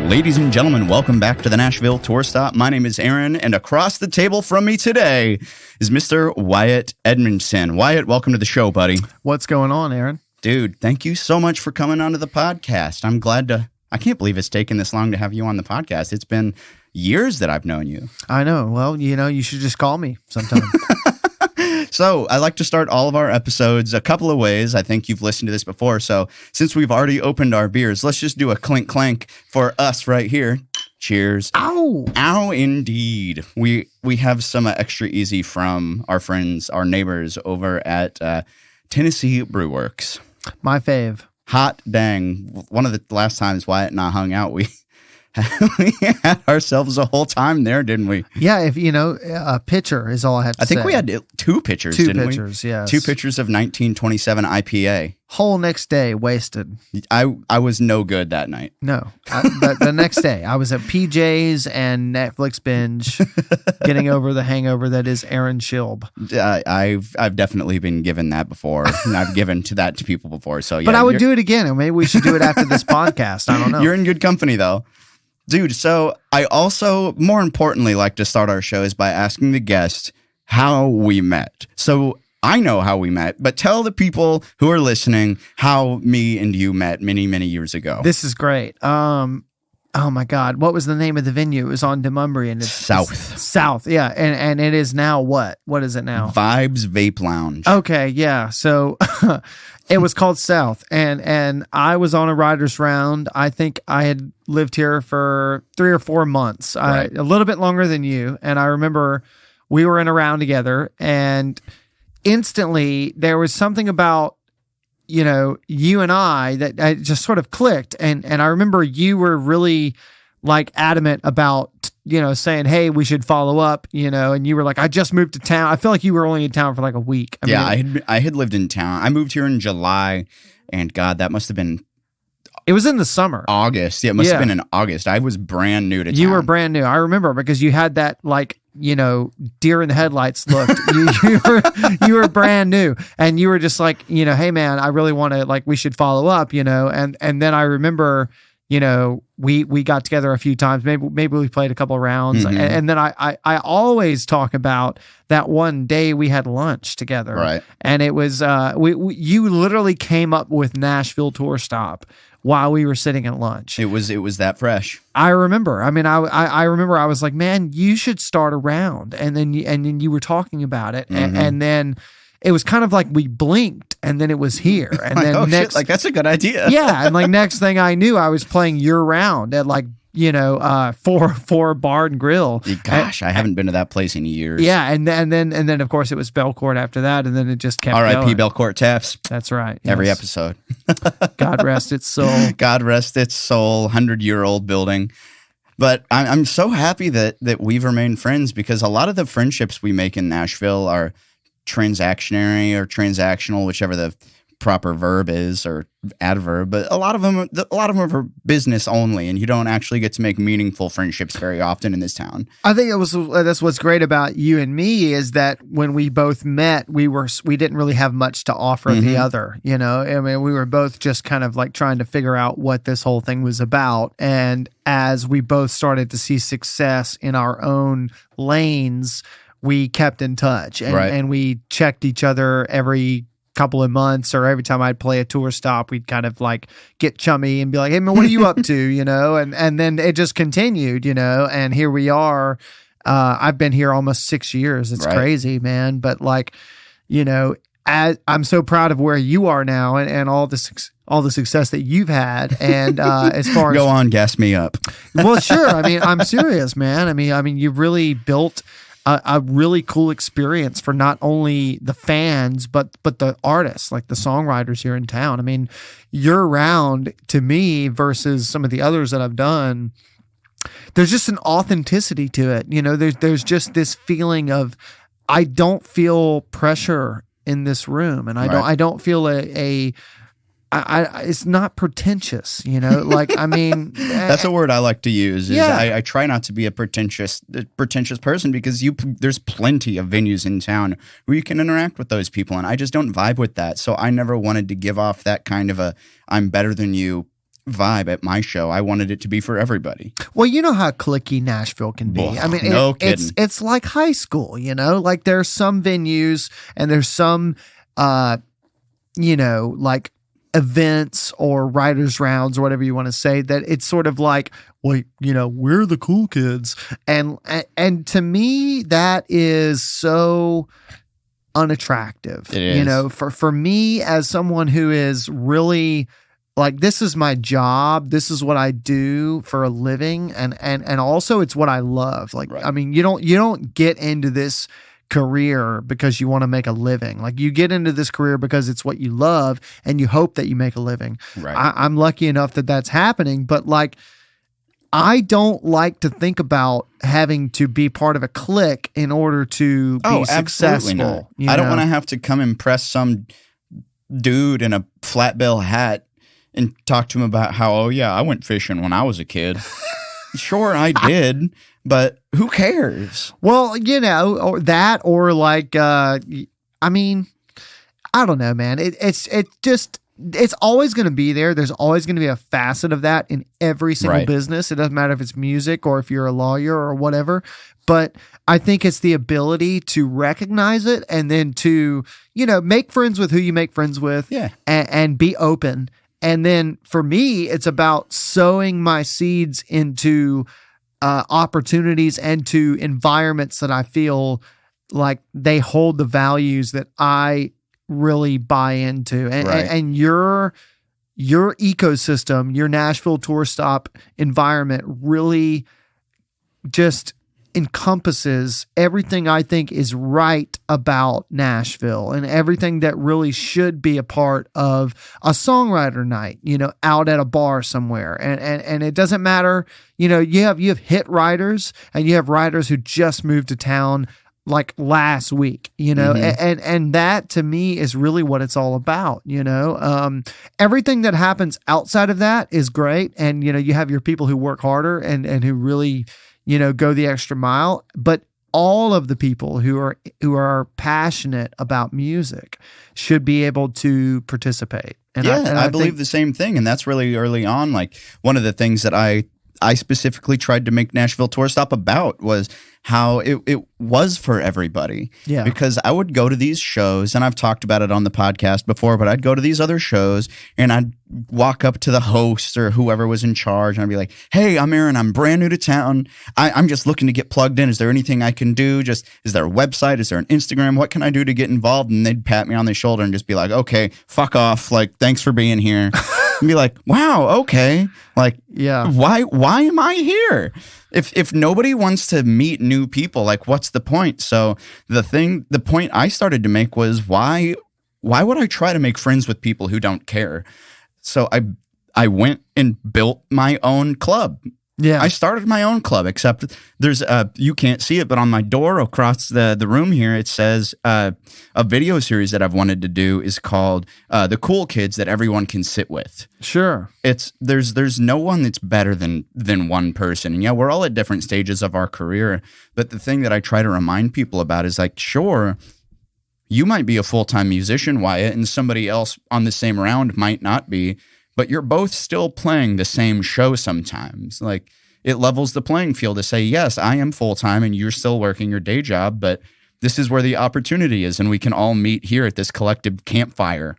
Ladies and gentlemen, welcome back to the Nashville Tour Stop. My name is Aaron, and across the table from me today is Mr. Wyatt Edmondson. Wyatt, welcome to the show, buddy. What's going on, Aaron? Dude, thank you so much for coming onto the podcast. I can't believe it's taken this long to have you on the podcast. It's been years that I've known you. I know. Well, you should just call me sometime. So I like to start all of our episodes a couple of ways. I think you've listened to this before. So since we've already opened our beers, let's just do a clink clank for us right here. Cheers. Ow. Ow, indeed. We have some extra easy from our friends, our neighbors over at Tennessee Brew Works. My fave. Hot dang. One of the last times Wyatt and I hung out, we had ourselves a whole time there, didn't we? Yeah, if a pitcher is all I have to say. I think we had two pitchers, didn't we? 2 pitchers, yes. 2 pitchers of 1927 IPA. Whole next day wasted. I was no good that night. No. The next day, I was at PJ's and Netflix binge, getting over the hangover that is Aaron Schilb. I've definitely been given that before, and I've given that to people before. So, yeah, but I would do it again, and maybe we should do it after this podcast. I don't know. You're in good company, though. Dude, so I also, more importantly, like to start our shows by asking the guest how we met. So I know how we met, but tell the people who are listening how me and you met many, many years ago. This is great. Oh my God, what was the name of the venue? It was on Demumbrian. It's South, yeah. And it is now what? What is it now? Vibes Vape Lounge. Okay, yeah. So it was called South, and I was on a writer's round. I think I had lived here for 3 or 4 months, Right. A little bit longer than you. And I remember we were in a round together, and instantly there was something about you and I that I just sort of clicked. And I remember you were really like adamant about, saying, hey, we should follow up, and you were like, I just moved to town. I feel like you were only in town for like a week. I had lived in town. I moved here in July, and God, that must have been... It was in the summer. August. Yeah, it must have been in August. I was brand new to town. You were brand new. I remember because you had that deer in the headlights look. you were brand new, and you were just like, hey man, I really want to, we should follow up, and then I remember, we got together a few times. Maybe we played a couple of rounds, mm-hmm. and then I always talk about that one day we had lunch together, right? And it was you literally came up with Nashville Tour Stop while we were sitting at lunch. It was that fresh. I remember. I mean, I remember I was like, man, you should start a round. And then you were talking about it. Mm-hmm. And then it was kind of like we blinked and then it was here. And then shit, that's a good idea. Yeah. And next thing I knew, I was playing year round at four bar and grill. Gosh, I haven't been to that place in years. Yeah, and then of course it was Belcourt after that, and then it just kept going. R.I.P. Belcourt Taps. That's right. Yes. Every episode. God rest its soul. God rest its soul. 100-year-old building. But I'm so happy that we've remained friends, because a lot of the friendships we make in Nashville are transactionary or transactional, whichever the proper verb is, or adverb, but a lot of them are business only, and you don't actually get to make meaningful friendships very often in this town. I think that's what's great about you and me, is that when we both met, we didn't really have much to offer mm-hmm. the other. I mean, we were both just kind of like trying to figure out what this whole thing was about, and as we both started to see success in our own lanes, we kept in touch, and we checked each other every couple of months, or every time I'd play a tour stop, we'd kind of like get chummy and be like, hey man, what are you up to? And then it just continued, and here we are. I've been here almost 6 years. It's crazy, man. But I'm so proud of where you are now, and all the success that you've had. And as far as go on, gas me up. Well, sure. I mean, I'm serious, man. I mean, you've really built a really cool experience for not only the fans, but the artists, like the songwriters here in town. I mean, you're around, to me, versus some of the others that I've done, there's just an authenticity to it. There's just this feeling of, I don't feel pressure in this room, and I don't feel it's not pretentious, I mean, that's a word I like to use. I try not to be a pretentious person, because there's plenty of venues in town where you can interact with those people, and I just don't vibe with that. So I never wanted to give off that kind of I'm better than you vibe at my show. I wanted it to be for everybody. Well, you know how cliquey Nashville can be. I mean, no kidding. It's like high school, you know, like there's some venues and there's some, you know, like events or writers rounds or whatever you want to say, that it's sort of like, well, you know, we're the cool kids. And to me, that is so unattractive. It is. You know, for me as someone who is really like, this is my job, this is what I do for a living, and also it's what I love. Like, right. I mean, you don't get into this career because you want to make a living. Like, you get into this career because it's what you love and you hope that you make a living. Right. I'm lucky enough that that's happening, but like, I don't like to think about having to be part of a clique in order to be successful. Not. I don't want to have to come impress some dude in a flat bill hat and talk to him about how, oh yeah, I went fishing when I was a kid. Sure, I did, but who cares? Well, you know, or that, or like, I mean, I don't know, man. It's always going to be there. There's always going to be a facet of that in every single right. business. It doesn't matter if it's music or if you're a lawyer or whatever. But I think it's the ability to recognize it and then to, you know, make friends with who you make friends with, yeah, and be open. And then for me, it's about sowing my seeds into opportunities and to environments that I feel like they hold the values that I really buy into. And, right. and your ecosystem, your Nashville tour stop environment really just encompasses everything I think is right about Nashville and everything that really should be a part of a songwriter night, you know, out at a bar somewhere. And it doesn't matter, you know, you have hit writers and you have writers who just moved to town like last week, you know, and that to me is really what it's all about, you know. Everything that happens outside of that is great. And, you know, you have your people who work harder and who really, you know, go the extra mile, but all of the people who are passionate about music should be able to participate. And I believe the same thing. And that's really early on. Like, one of the things that I specifically tried to make Nashville Tour Stop about was how it was for everybody. Yeah. Because I would go to these shows, and I've talked about it on the podcast before, but I'd go to these other shows and I'd walk up to the host or whoever was in charge and I'd be like, hey, I'm Aaron. I'm brand new to town. I'm just looking to get plugged in. Is there anything I can do? Is there a website? Is there an Instagram? What can I do to get involved? And they'd pat me on the shoulder and just be like, okay, fuck off. Like, thanks for being here. And be like, wow, okay. Like, yeah. Why am I here? If nobody wants to meet new people, like, what's the point? So the point I started to make was, why would I try to make friends with people who don't care? So I went and built my own club. Yeah. I started my own club, except there's you can't see it, but on my door across the room here, it says a video series that I've wanted to do is called The Cool Kids That Everyone Can Sit With. Sure. There's no one that's better than one person. And yeah, we're all at different stages of our career, but the thing that I try to remind people about is, like, sure, you might be a full-time musician, Wyatt, and somebody else on the same round might not be, but you're both still playing the same show sometimes. Like, it levels the playing field to say, yes, I am full-time and you're still working your day job, but this is where the opportunity is, and we can all meet here at this collective campfire.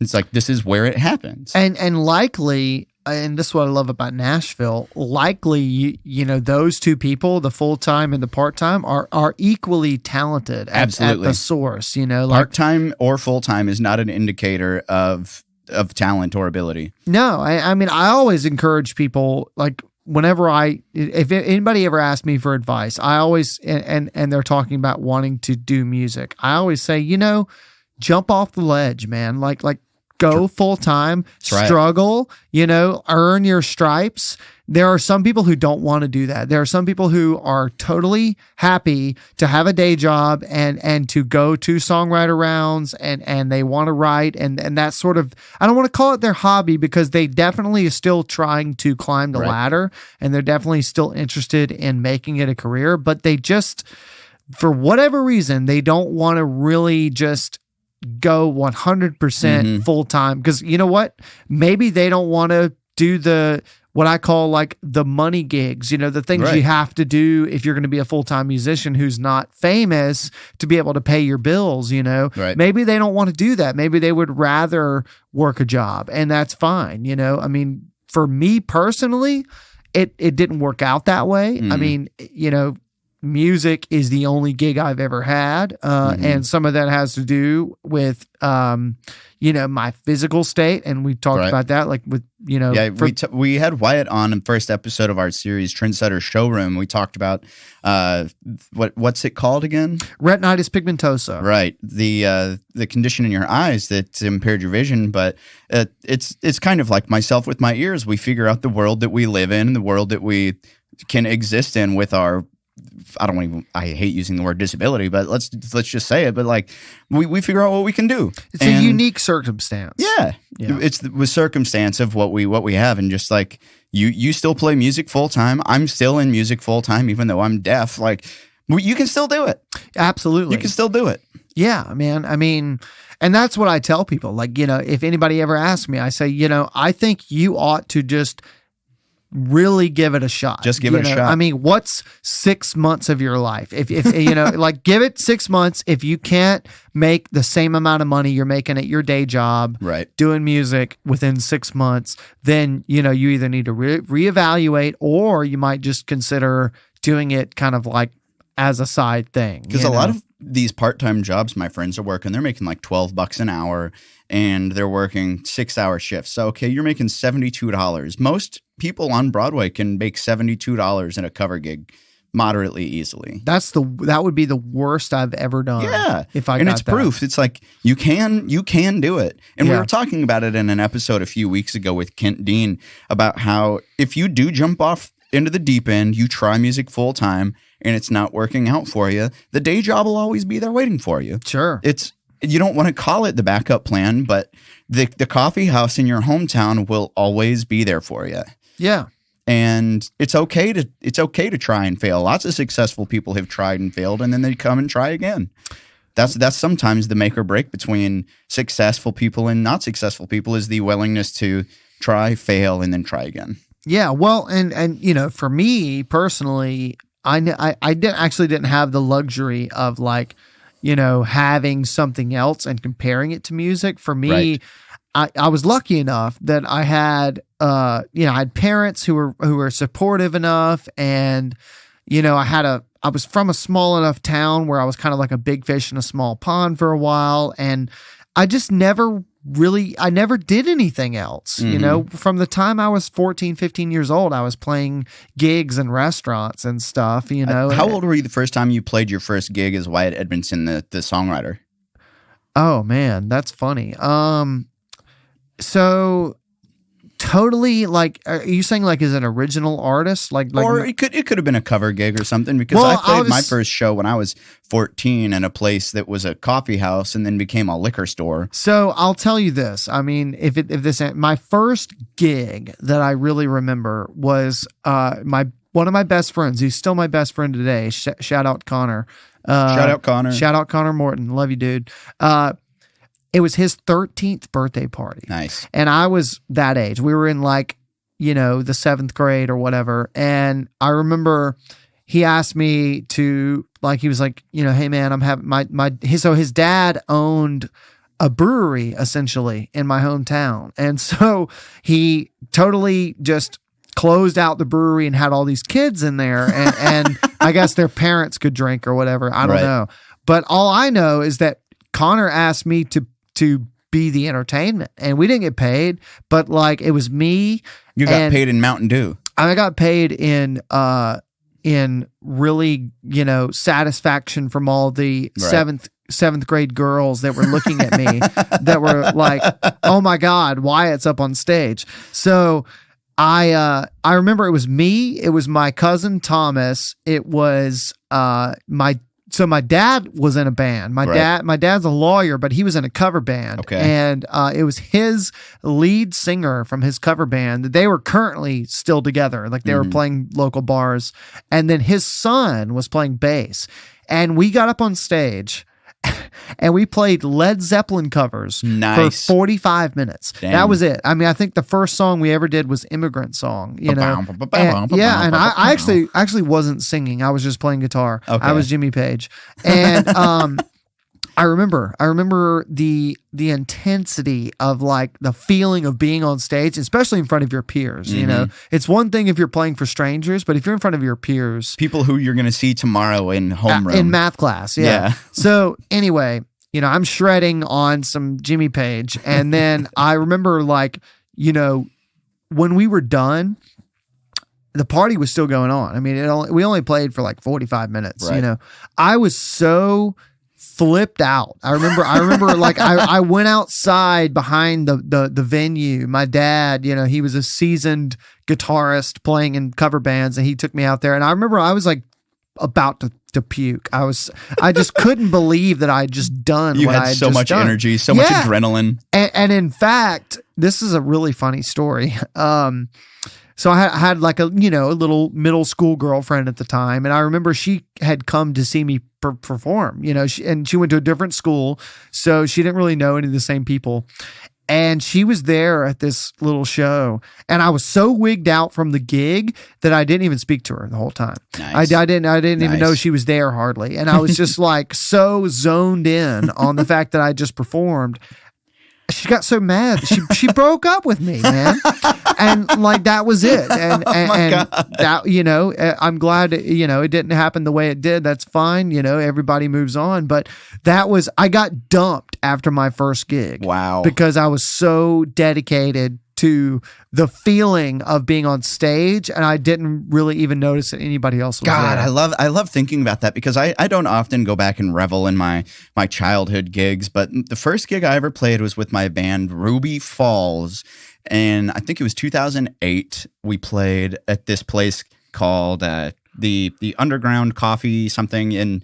It's like, this is where it happens. And likely, and this is what I love about Nashville, likely, you know, those two people, the full-time and the part-time, are equally talented at the source, you know. Like, part-time or full-time is not an indicator of talent or ability. No, I mean, I always encourage people, like, whenever if anybody ever asks me for advice, I always, and they're talking about wanting to do music, I always say, you know, jump off the ledge, man. Like go full time, struggle, you know, earn your stripes. There are some people who don't want to do that. There are some people who are totally happy to have a day job and to go to songwriter rounds and they want to write and that sort of, I don't want to call it their hobby, because they definitely are still trying to climb the ladder and they're definitely still interested in making it a career, but they just, for whatever reason, they don't want to really just go 100% full time, because you know what? Maybe they don't want to do what I call like the money gigs, the things Right. you have to do if you're going to be a full-time musician who's not famous to be able to pay your bills, Right. Maybe they don't want to do that. Maybe they would rather work a job, and that's fine. I mean, for me personally, it didn't work out that way. I mean, music is the only gig I've ever had. And some of that has to do with, my physical state. And we talked Right. about that, like with, Yeah, we had Wyatt on in the first episode of our series, Trendsetter Showroom. We talked about what's it called again? retinitis pigmentosa. Right, the condition in your eyes that impaired your vision. But it's kind of like myself with my ears. We figure out the world that we live in, the world that we can exist in with our. I hate using the word disability, but let's just say it. But like we figure out what we can do. It's a unique circumstance. Yeah. It's the circumstance of what we have, and just like you still play music full time. I'm still in music full time, even though I'm deaf. Like you can still do it. Absolutely, you can still do it. Yeah, man. I mean, and that's what I tell people. Like, if anybody ever asks me, I say, I think you ought to just really give it a shot. Just give it a shot. I mean, what's 6 months of your life? If like give it 6 months. If you can't make the same amount of money you're making at your day job, right, doing music within 6 months, then, you either need to reevaluate, or you might just consider doing it kind of like as a side thing. Because a lot of these part-time jobs my friends are working, they're making like $12 an hour, and they're working 6-hour shifts. So, okay, you're making $72. Most people on Broadway can make $72 in a cover gig moderately easily. That would be the worst I've ever done. Yeah. If I and got it's that. proof. It's like you can do it. And we were talking about it in an episode a few weeks ago with Kent Dean about how if you do jump off into the deep end, you try music full time, and it's not working out for you, the day job will always be there waiting for you. Sure. You don't want to call it the backup plan, but the coffee house in your hometown will always be there for you. Yeah. And it's okay to try and fail. Lots of successful people have tried and failed, and then they come and try again. That's sometimes the make or break between successful people and not successful people, is the willingness to try, fail, and then try again. Yeah. Well, and for me personally, I didn't have the luxury of like, having something else and comparing it to music. For me, right. I was lucky enough that I had, I had parents who were supportive enough, and, I was from a small enough town where I was kind of like a big fish in a small pond for a while. And I just never did anything else. Mm-hmm. From the time I was 14, 15 years old, I was playing gigs and restaurants and stuff, How old were you the first time you played your first gig as Wyatt Edmondson, the songwriter? Oh man, that's funny. So totally, like, are you saying like as an original artist? Like or it could have been a cover gig or something, because I played my first show when I was 14 in a place that was a coffee house and then became a liquor store. So I'll tell you this. I mean, my first gig that I really remember was one of my best friends, who's still my best friend today. Shout out Connor. Shout out Connor. Shout out Connor Morton. Love you, dude. It was his 13th birthday party. Nice. And I was that age. We were in like, the 7th grade or whatever. And I remember he asked me to, like, he was like, hey man, I'm having his dad owned a brewery essentially in my hometown. And so he totally just closed out the brewery and had all these kids in there. And I guess their parents could drink or whatever. I don't know. But all I know is that Connor asked me to be the entertainment, and we didn't get paid, but like it was me. You got paid in Mountain Dew. I got paid in really, satisfaction from all the seventh grade girls that were looking at me that were like, oh my God, Wyatt's up on stage. So I remember it was me, it was my cousin Thomas, it was So my dad was in a band. My dad's a lawyer, but he was in a cover band. Okay. And it was his lead singer from his cover band. They were currently still together. Like they were playing local bars. And then his son was playing bass. And we got up on stage and we played Led Zeppelin covers for 45 minutes. Dang. That was it. I mean, I think the first song we ever did was Immigrant Song, and I actually wasn't singing. I was just playing guitar. Okay. I was Jimmy Page. And I remember the intensity of like the feeling of being on stage, especially in front of your peers. You know, it's one thing if you're playing for strangers, but if you're in front of your peers, people who you're going to see tomorrow in homeroom, in math class. Yeah. So anyway, you know, I'm shredding on some Jimmy Page, and then I remember like, you know, when we were done, the party was still going on. I mean, we only played for like 45 minutes. Right. You know, I was so flipped out. I remember like I went outside behind the venue. My dad, you know, he was a seasoned guitarist playing in cover bands, and he took me out there. And I remember I was like about to puke. I just couldn't believe that I had just done you what had I had so just much done. Energy, so much adrenaline. And in fact, this is a really funny story. So I had like a little middle school girlfriend at the time, and I remember she had come to see me perform. You know, she went to a different school, so she didn't really know any of the same people. And she was there at this little show, and I was so wigged out from the gig that I didn't even speak to her the whole time. Nice. I didn't even know she was there hardly, and I was just like so zoned in on the fact that I just performed. She got so mad. She broke up with me, man. And like, that was it. And that, you know, I'm glad, you know, it didn't happen the way it did. That's fine. You know, everybody moves on. But I got dumped after my first gig. Wow. Because I was so dedicated to the feeling of being on stage, and I didn't really even notice that anybody else was there. I love thinking about that, because I don't often go back and revel in my childhood gigs, but the first gig I ever played was with my band Ruby Falls, and I think it was 2008. We played at this place called the Underground Coffee something in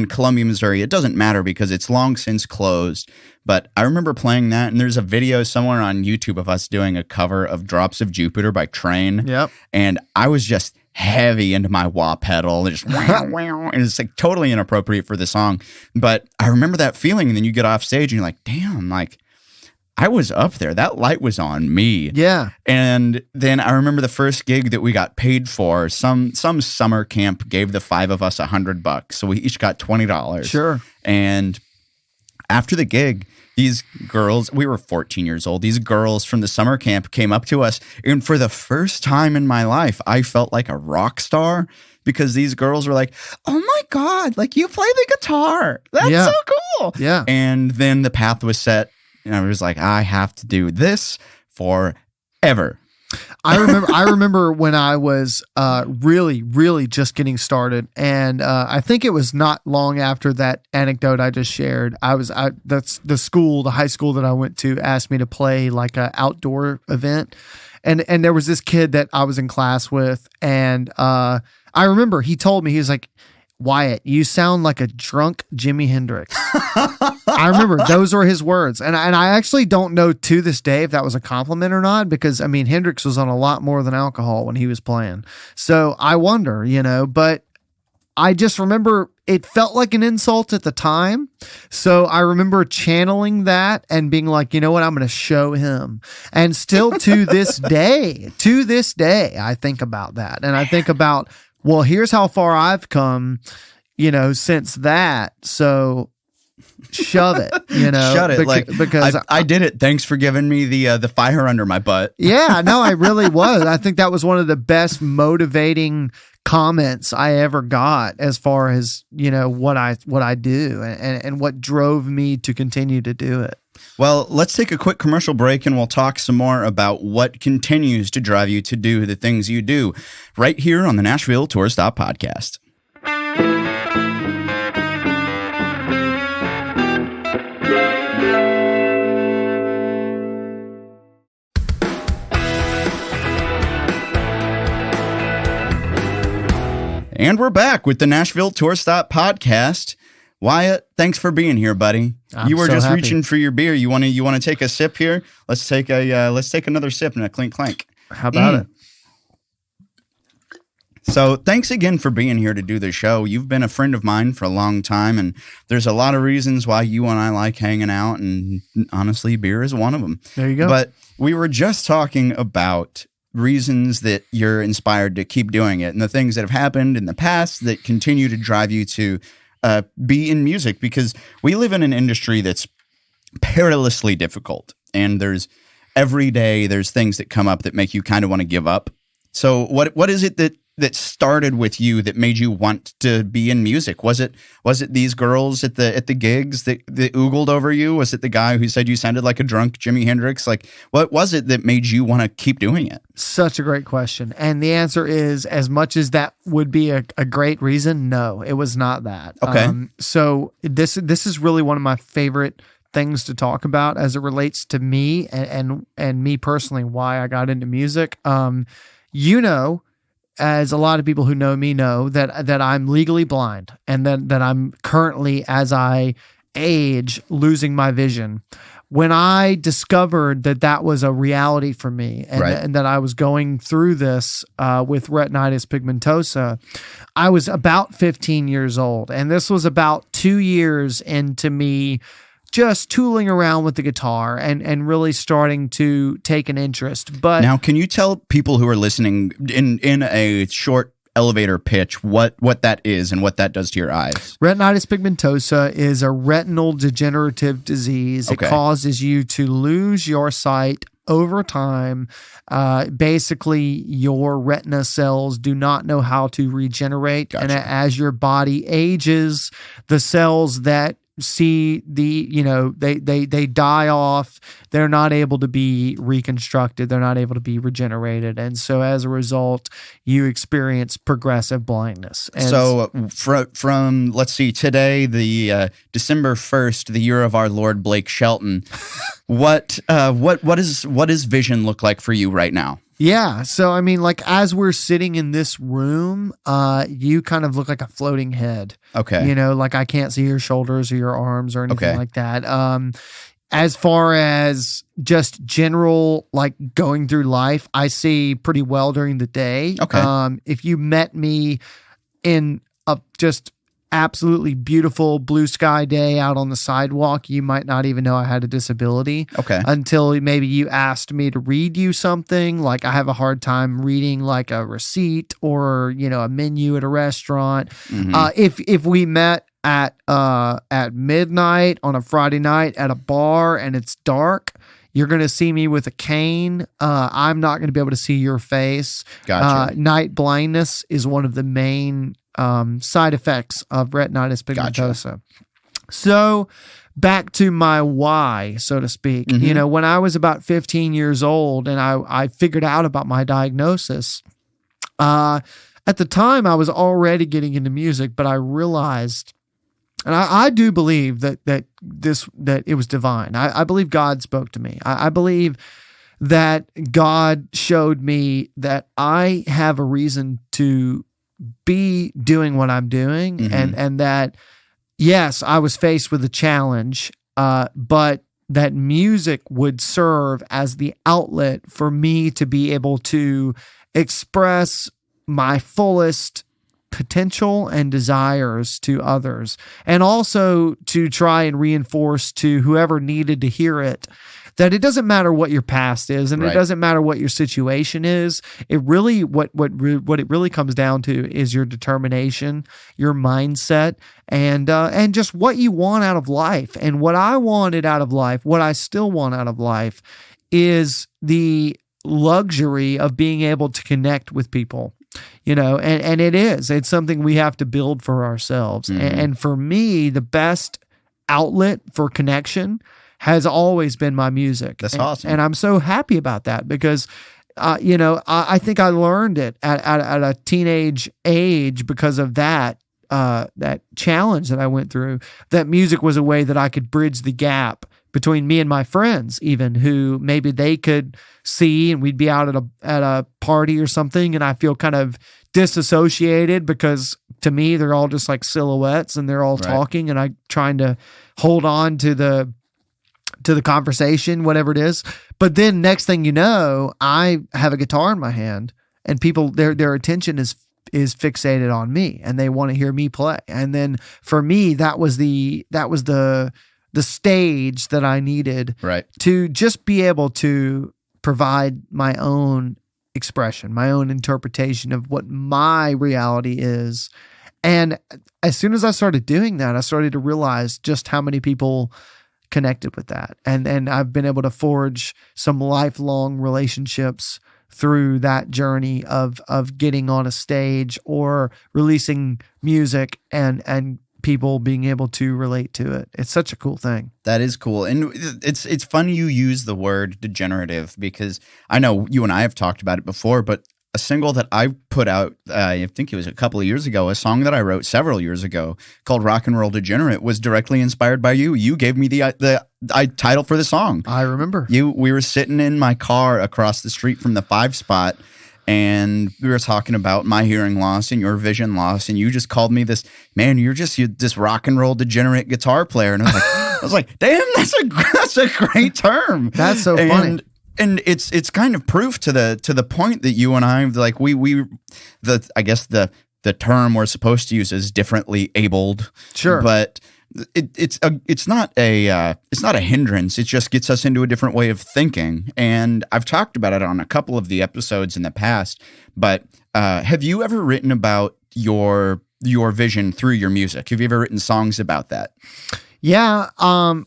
Columbia, Missouri. It doesn't matter because it's long since closed. But I remember playing that, and there's a video somewhere on YouTube of us doing a cover of Drops of Jupiter by Train. Yep. And I was just heavy into my wah pedal, and just and it's like totally inappropriate for the song. But I remember that feeling, and then you get off stage and you're like, damn, like I was up there. That light was on me. Yeah. And then I remember the first gig that we got paid for. Some summer camp gave the 5 of us $100, so we each got $20. Sure. And after the gig, these girls, we were 14 years old. These girls from the summer camp came up to us, and for the first time in my life, I felt like a rock star, because these girls were like, "Oh my God, like you play the guitar. That's so cool." Yeah. And then the path was set. And I was like, I have to do this forever. I remember when I was really, really just getting started, and I think it was not long after that anecdote I just shared. That's the high school that I went to asked me to play like an outdoor event, and there was this kid that I was in class with, and I remember he told me, he was like, "Wyatt, you sound like a drunk Jimi Hendrix." I remember those were his words. And I actually don't know to this day if that was a compliment or not, because I mean, Hendrix was on a lot more than alcohol when he was playing. So I wonder, you know, but I just remember it felt like an insult at the time. So I remember channeling that and being like, you know what, I'm going to show him. And still to this day, I think about that. And I think about, well, here's how far I've come, you know, since that. So shove it, you know. Shut it, because I did it. Thanks for giving me the fire under my butt. Yeah, no, I really was. I think that was one of the best motivating comments I ever got, as far as, you know, what I do and what drove me to continue to do it. Well, let's take a quick commercial break, and we'll talk some more about what continues to drive you to do the things you do right here on the Nashville Tour Stop Podcast. And we're back with the Nashville Tour Stop Podcast. Wyatt, thanks for being here, buddy. You were so just happy. Reaching for your beer. You want to take a sip here? Let's take another sip and a clink clank. How about it? So thanks again for being here to do the show. You've been a friend of mine for a long time, and there's a lot of reasons why you and I like hanging out, and honestly, beer is one of them. There you go. But we were just talking about reasons that you're inspired to keep doing it and the things that have happened in the past that continue to drive you to be in music, because we live in an industry that's perilously difficult, and every day there's things that come up that make you kind of want to give up. So what is it that started with you that made you want to be in music? Was it these girls at the gigs that oogled over you? Was it the guy who said you sounded like a drunk Jimi Hendrix? Like, what was it that made you want to keep doing it? Such a great question. And the answer is, as much as that would be a great reason, no, it was not that. Okay. So this is really one of my favorite things to talk about as it relates to me and me personally, why I got into music. As a lot of people who know me know, that I'm legally blind, and that I'm currently, as I age, losing my vision. When I discovered that was a reality for me, and that I was going through this with retinitis pigmentosa, I was about 15 years old, and this was about 2 years into me just tooling around with the guitar and really starting to take an interest. But now, can you tell people who are listening in a short elevator pitch what that is and what that does to your eyes? Retinitis pigmentosa is a retinal degenerative disease. Okay. It causes you to lose your sight over time. Basically, your retina cells do not know how to regenerate. Gotcha. And as your body ages, the cells that see they die off. They're not able to be reconstructed. They're not able to be regenerated. And so as a result, you experience progressive blindness. And so from let's see, today, the December 1st, the year of our Lord Blake Shelton, what does vision look like for you right now? Yeah. So, I mean, like, as we're sitting in this room, you kind of look like a floating head. Okay. Like I can't see your shoulders or your arms or anything Okay. like that. As far as just general, like, going through life, I see pretty well during the day. Okay. If you met me in a just absolutely beautiful blue sky day out on the sidewalk, you might not even know I had a disability. Okay. Until maybe you asked me to read you something. Like, I have a hard time reading like a receipt or, a menu at a restaurant. Mhm. If we met at midnight on a Friday night at a bar and it's dark, you're going to see me with a cane. I'm not going to be able to see your face. Gotcha. Night blindness is one of the main side effects of retinitis pigmentosa. Gotcha. So back to my why, so to speak. Mhm. When I was about 15 years old and I figured out about my diagnosis, at the time I was already getting into music, but I realized, and I do believe that it was divine. I believe God spoke to me. I believe that God showed me that I have a reason to be doing what I'm doing. Mhm. And that, yes, I was faced with a challenge, but that music would serve as the outlet for me to be able to express my fullest potential and desires to others, and also to try and reinforce to whoever needed to hear it that it doesn't matter what your past is, and Right. it doesn't matter what your situation is. It really, what it really comes down to is your determination, your mindset, and just what you want out of life. And what I wanted out of life, what I still want out of life, is the luxury of being able to connect with people. And it's something we have to build for ourselves. Mhm. And for me, the best outlet for connection has always been my music. That's awesome. And I'm so happy about that because, I think I learned it at a teenage age because of that challenge that I went through, that music was a way that I could bridge the gap between me and my friends, even, who maybe they could see, and we'd be out at a party or something, and I feel kind of disassociated because to me they're all just like silhouettes and they're all Right. talking, and I'm trying to hold on to the conversation, whatever it is. But then next thing you know, I have a guitar in my hand, and people, their attention is fixated on me and they want to hear me play. And then for me, that was the stage that I needed Right. to just be able to provide my own expression, my own interpretation of what my reality is. And as soon as I started doing that, I started to realize just how many people connected with that. And I've been able to forge some lifelong relationships through that journey of getting on a stage or releasing music and people being able to relate to it. It's such a cool thing. That is cool. And it's funny you use the word degenerative, because I know you and I have talked about it before, but a single that I put out, I think it was a couple of years ago, a song that I wrote several years ago called Rock and Roll Degenerate was directly inspired by you. You gave me the title for the song. I remember. We were sitting in my car across the street from the 5 spot, and we were talking about my hearing loss and your vision loss, and you just called me this, man, you're this rock and roll degenerate guitar player. And I was like, damn, that's a great term. That's so funny. And it's kind of proof to the point that you and I, like, I guess the term we're supposed to use is differently abled. Sure. But it's not a hindrance. It just gets us into a different way of thinking. And I've talked about it on a couple of the episodes in the past. But have you ever written about your vision through your music? Have you ever written songs about that? Yeah.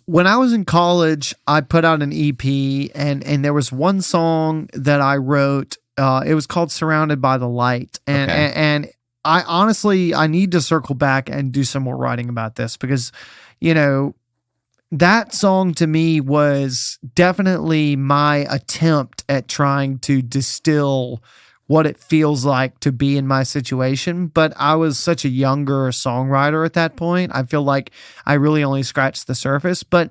When I was in college, I put out an EP, and there was one song that I wrote. It was called "Surrounded by the Light," and I honestly, I need to circle back and do some more writing about this, because, that song to me was definitely my attempt at trying to distill what it feels like to be in my situation. But I was such a younger songwriter at that point. I feel like I really only scratched the surface. But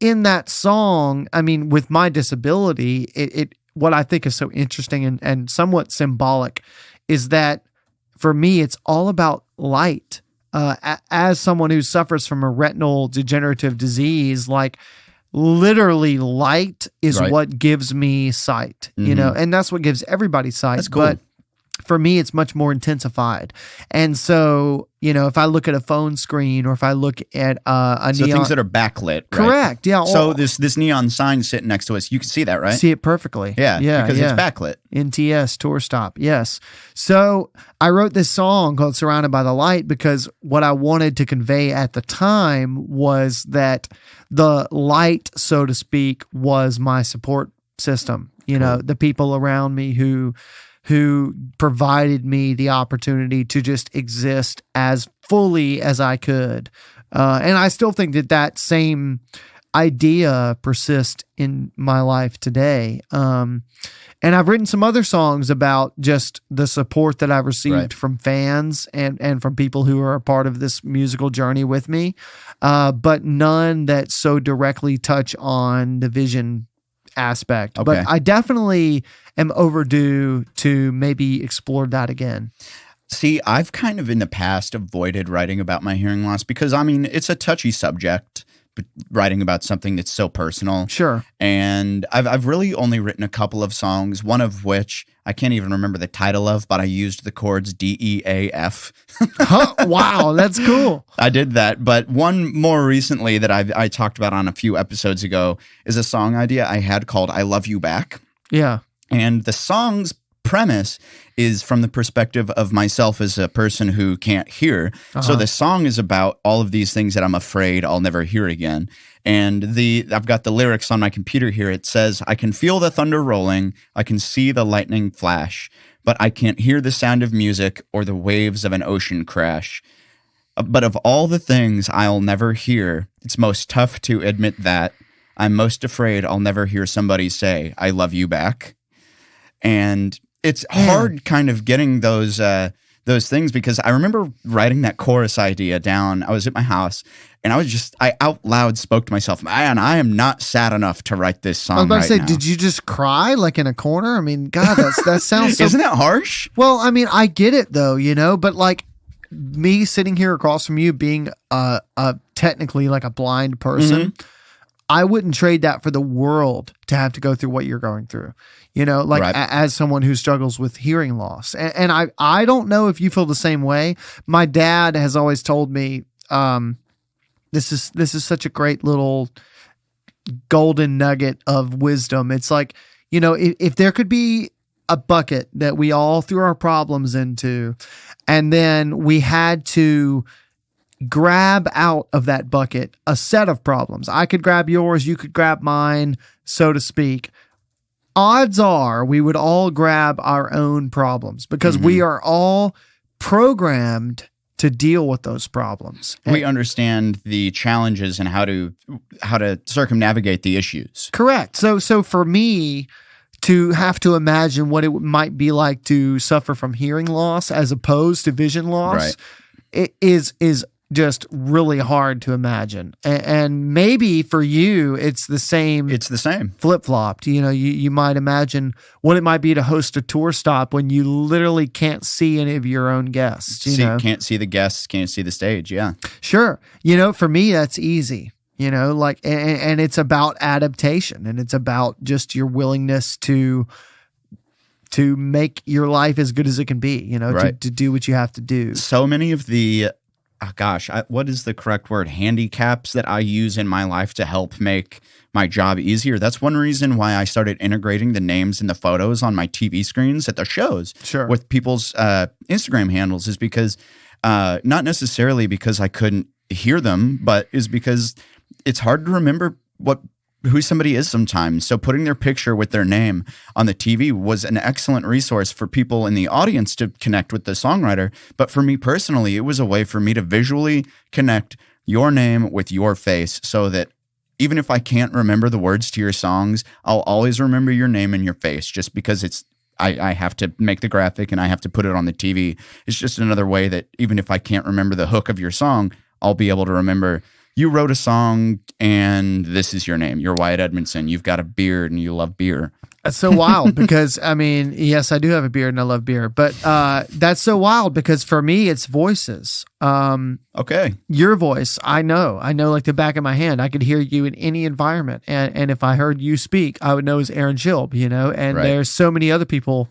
in that song, I mean, with my disability, it what I think is so interesting and somewhat symbolic is that for me, it's all about light. As someone who suffers from a retinal degenerative disease, like, literally light is right. what gives me sight, and that's what gives everybody sight. That's cool. But for me, it's much more intensified. And so, if I look at a phone screen, or if I look at a neon, things that are backlit, right? Correct. Yeah. So this neon sign sitting next to us, you can see that, right? See it perfectly. Yeah. Because it's backlit. NTS tour stop. Yes. So I wrote this song called "Surrounded by the Light" because what I wanted to convey at the time was that the light, so to speak, was my support system. The people around me who provided me the opportunity to just exist as fully as I could. And I still think that same idea persists in my life today. And I've written some other songs about just the support that I've received right. from fans and from people who are a part of this musical journey with me, but none that so directly touch on the vision aspect. Okay. But I definitely am overdue to maybe explore that again. See, I've kind of in the past avoided writing about my hearing loss because, I mean, it's a touchy subject, writing about something that's so personal. Sure. And I've really only written a couple of songs, one of which I can't even remember the title of, but I used the chords D, E, A, F. Wow, that's cool. I did that. But one more recently that I talked about on a few episodes ago is a song idea I had called "I Love You Back." Yeah. And the song's premise is from the perspective of myself as a person who can't hear. Uh-huh. So the song is about all of these things that I'm afraid I'll never hear again. And I've got the lyrics on my computer here. It says, "I can feel the thunder rolling. I can see the lightning flash, but I can't hear the sound of music or the waves of an ocean crash. But of all the things I'll never hear, it's most tough to admit that I'm most afraid I'll never hear somebody say, 'I love you back.'" And it's hard kind of getting those things because I remember writing that chorus idea down. I was at my house and I out loud spoke to myself, "Man, I am not sad enough to write this song." I was about to say, now. Did you just cry like in a corner? I mean, God, that sounds so... Isn't that harsh? Well, I mean, I get it though, but like me sitting here across from you being technically like a blind person, I wouldn't trade that for the world to have to go through what you're going through, like Right. as someone who struggles with hearing loss. And I don't know if you feel the same way. My dad has always told me, this is such a great little golden nugget of wisdom. It's like, if there could be a bucket that we all threw our problems into, and then we had to grab out of that bucket a set of problems. I could grab yours, you could grab mine, so to speak. Odds are we would all grab our own problems because we are all programmed to deal with those problems. We understand the challenges and how to circumnavigate the issues. Correct. So for me to have to imagine what it might be like to suffer from hearing loss as opposed to vision loss, Right. it is just really hard to imagine. And maybe for you, it's the same. It's the same. Flip-flopped. You might imagine what it might be to host a tour stop when you literally can't see any of your own guests. Can't see the guests, can't see the stage. Yeah. Sure. For me, that's easy. And it's about adaptation, and it's about just your willingness to make your life as good as it can be, Right. to do what you have to do. So many of the what is the correct word? Handicaps that I use in my life to help make my job easier. That's one reason why I started integrating the names and the photos on my TV screens at the shows with people's Instagram handles, is because not necessarily because I couldn't hear them, but is because it's hard to remember who somebody is sometimes. So putting their picture with their name on the TV was an excellent resource for people in the audience to connect with the songwriter. But for me personally, it was a way for me to visually connect your name with your face, so that even if I can't remember the words to your songs, I'll always remember your name and your face, just because I have to make the graphic and I have to put it on the TV. It's just another way that even if I can't remember the hook of your song, I'll be able to remember you wrote a song and this is your name. You're Wyatt Edmondson. You've got a beard and you love beer. That's so wild because, yes, I do have a beard and I love beer, but that's so wild because for me, it's voices. Okay. Your voice, I know like the back of my hand. I could hear you in any environment. And if I heard you speak, I would know it's Aaron Schilb, and Right. There's so many other people.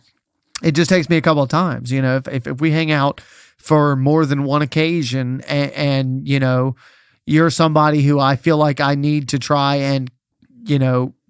It just takes me a couple of times, if we hang out for more than one occasion and you're somebody who I feel like I need to try and,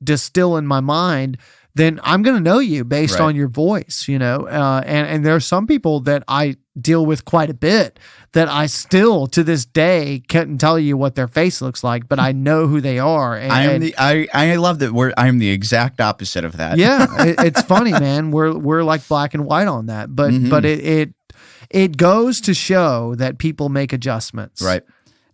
distill in my mind, then I'm going to know you based Right. on your voice, and there are some people that I deal with quite a bit that I still to this day couldn't tell you what their face looks like, but I know who they are. And, I love that I am the exact opposite of that. Yeah. It's funny, man. We're like black and white on that, but it goes to show that people make adjustments. Right.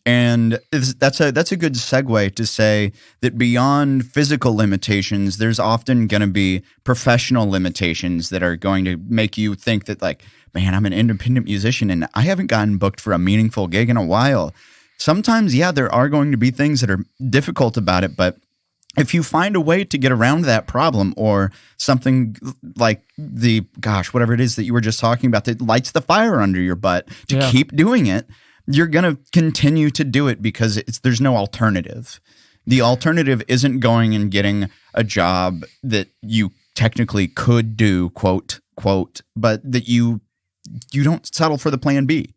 And that's a good segue to say that beyond physical limitations, there's often going to be professional limitations that are going to make you think that, like, man, I'm an independent musician and I haven't gotten booked for a meaningful gig in a while. Sometimes, yeah, there are going to be things that are difficult about it, but if you find a way to get around that problem, or something like whatever it is that you were just talking about that lights the fire under your butt to keep doing it, you're going to continue to do it because there's no alternative. The alternative isn't going and getting a job that you technically could do, quote, but that you don't settle for the plan B.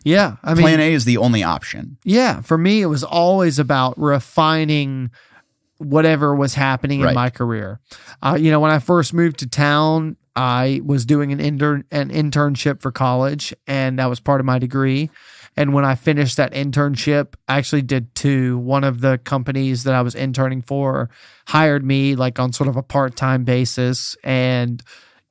Yeah. Plan A is the only option. Yeah. For me, it was always about refining whatever was happening in my career. When I first moved to town, I was doing an internship for college, and that was part of my degree. And when I finished that internship, I actually did two. One of the companies that I was interning for hired me like on sort of a part-time basis. And,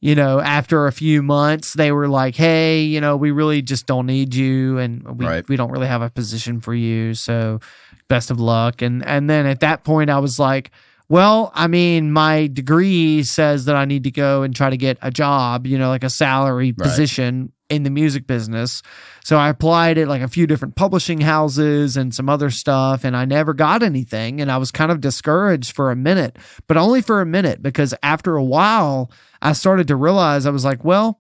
after a few months, they were like, hey, we really just don't need you. And we don't really have a position for you. So best of luck. And then at that point, I was like, well, my degree says that I need to go and try to get a job, like a salary position in the music business. So I applied at like a few different publishing houses and some other stuff, and I never got anything. And I was kind of discouraged for a minute, but only for a minute, because after a while I started to realize, I was like, well,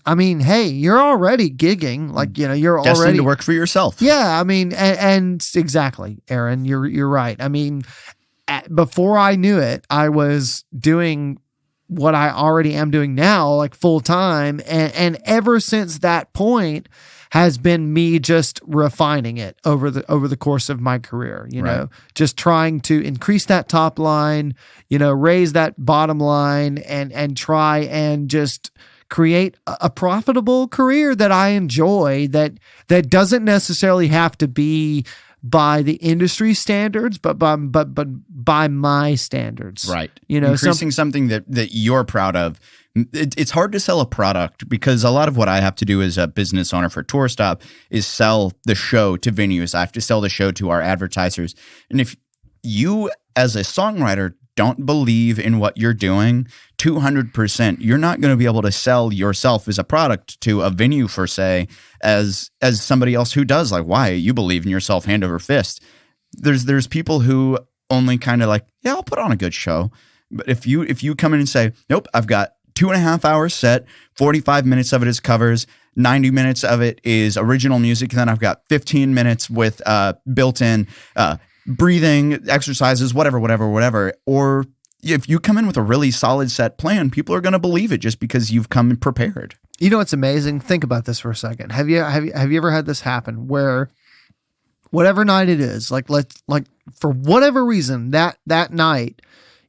I mean, hey, you're already gigging. Like, you're Destined already to work for yourself. Yeah, I mean, and exactly, Aaron, you're right. I mean, before I knew it, I was doing what I already am doing now, like full time, and ever since that point has been me just refining it over the course of my career. Just trying to increase that top line, raise that bottom line, and try and just create a profitable career that I enjoy, that doesn't necessarily have to be by the industry standards, but by my standards. Right. Increasing something that you're proud of. It's hard to sell a product because a lot of what I have to do as a business owner for Tour Stop is sell the show to venues. I have to sell the show to our advertisers. And if you as a songwriter don't believe in what you're doing 200%, you're not going to be able to sell yourself as a product to a venue, for say, as somebody else who does. Like, why? You believe in yourself hand over fist. There's people who only kind of like, yeah, I'll put on a good show. But if you come in and say, nope, I've got 2.5 hours set, 45 minutes of it is covers, 90 minutes of it is original music, and then I've got 15 minutes with built-in breathing exercises, whatever. Or if you come in with a really solid set plan, people are going to believe it just because you've come prepared. It's amazing. Think about this for a second. Have you ever had this happen where whatever night it is, like for whatever reason that night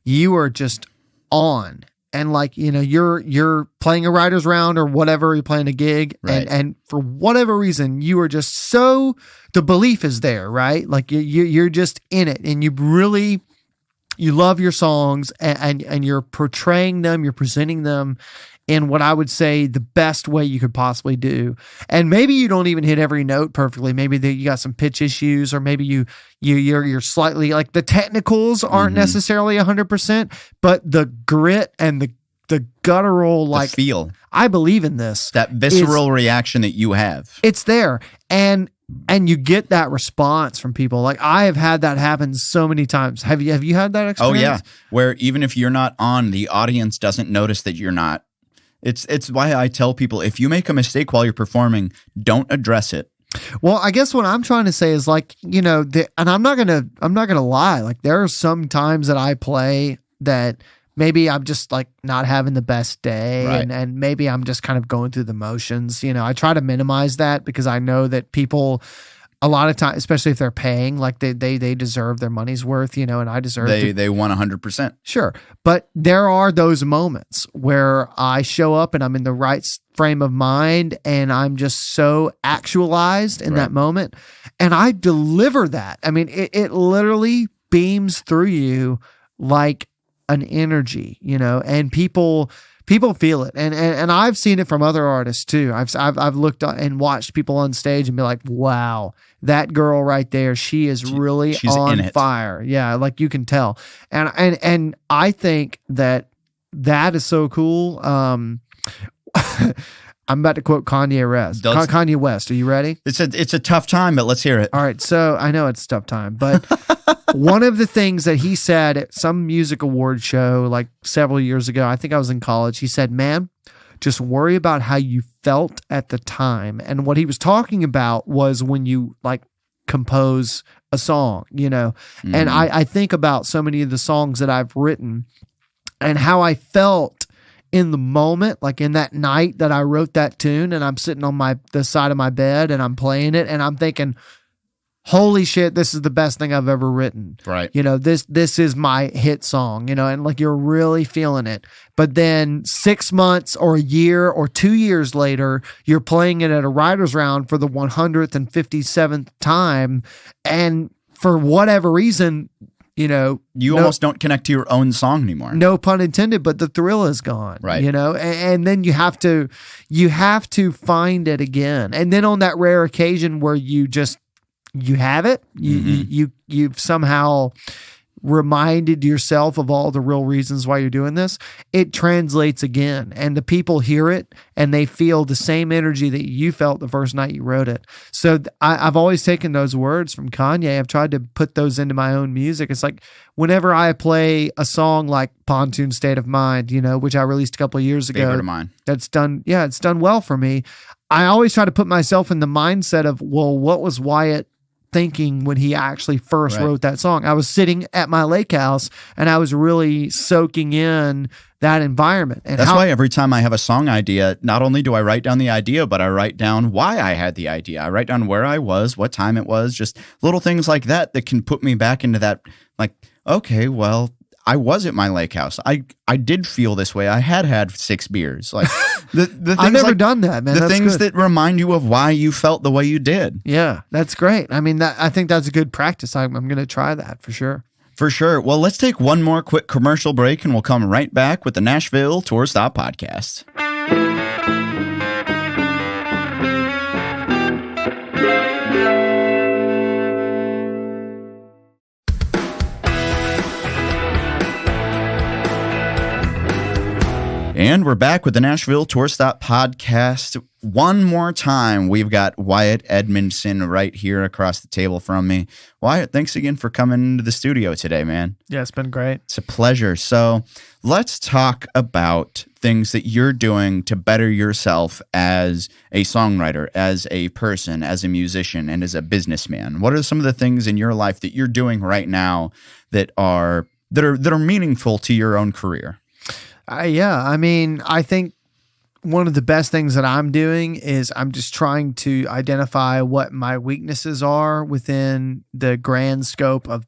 you are just on, and you're playing a writer's round or whatever, you're playing a gig, right, and for whatever reason you are just so, the belief is there, right? Like you're just in it, and you love your songs, and you're portraying them, you're presenting them in what I would say the best way you could possibly do. And maybe you don't even hit every note perfectly. Maybe you got some pitch issues, or maybe you're slightly, like, the technicals aren't necessarily 100%, but the grit and the guttural, like, the feel. I believe in this. That visceral reaction that you have. It's there. And you get that response from people. Like, I have had that happen so many times. Have you had that experience? Oh yeah. Where even if you're not on, the audience doesn't notice that you're not. It's why I tell people, if you make a mistake while you're performing, don't address it. Well, I guess what I'm trying to say is, like, and I'm not gonna lie. Like, there are some times that I play that maybe I'm just, like, not having the best day, right, and maybe I'm just kind of going through the motions. I try to minimize that because I know that people, a lot of times, especially if they're paying, like, they deserve their money's worth, and I deserve. They want 100%. Sure, but there are those moments where I show up and I'm in the right frame of mind, and I'm just so actualized in that moment, and I deliver that. I mean, it literally beams through you like an energy, and people feel it, and I've seen it from other artists too. I've looked and watched people on stage and be like, wow, that girl right there, she's on fire. Yeah, like, you can tell, and I think that is so cool. I'm about to quote Kanye West. Kanye West, are you ready? It's a tough time, but let's hear it. All right, so I know it's a tough time, but one of the things that he said at some music award show, like, several years ago, I think I was in college, he said, man, just worry about how you felt at the time. And what he was talking about was when you, like, compose a song, and I think about so many of the songs that I've written and how I felt in the moment, like in that night that I wrote that tune, and I'm sitting on the side of my bed and I'm playing it and I'm thinking, holy shit, this is the best thing I've ever written. Right. This is my hit song, and, like, you're really feeling it. But then 6 months or a year or 2 years later, you're playing it at a writer's round for the 157th time. And for whatever reason, you almost don't connect to your own song anymore. No pun intended, but the thrill is gone. Right. And then you have to find it again. And then on that rare occasion where you have it, you've somehow reminded yourself of all the real reasons why you're doing this, it translates again. And the people hear it and they feel the same energy that you felt the first night you wrote it. So I've always taken those words from Kanye. I've tried to put those into my own music. It's like whenever I play a song like Pontoon State of Mind, which I released a couple of years ago, Favorite of mine. That's done. Yeah, it's done well for me. I always try to put myself in the mindset of, well, what was Wyatt thinking when he actually first wrote that song? I was sitting at my lake house and I was really soaking in that environment. And that's why every time I have a song idea, not only do I write down the idea, but I write down why I had the idea. I write down where I was, what time it was, just little things like that can put me back into that, like, okay, well, I was at my lake house. I did feel this way. I had 6 beers. Like the things I've never done that, man. The That's things good. that remind you of why you felt the way you did. Yeah, that's great. I mean, I think that's a good practice. I'm going to try that for sure. For sure. Well, let's take one more quick commercial break and we'll come right back with the Nashville Tour Stop Podcast. And we're back with the Nashville Tour Stop Podcast. One more time, we've got Wyatt Edmondson right here across the table from me. Wyatt, thanks again for coming into the studio today, man. Yeah, it's been great. It's a pleasure. So let's talk about things that you're doing to better yourself as a songwriter, as a person, as a musician, and as a businessman. What are some of the things in your life that you're doing right now that are meaningful to your own career? I mean, I think one of the best things that I'm doing is I'm just trying to identify what my weaknesses are within the grand scope of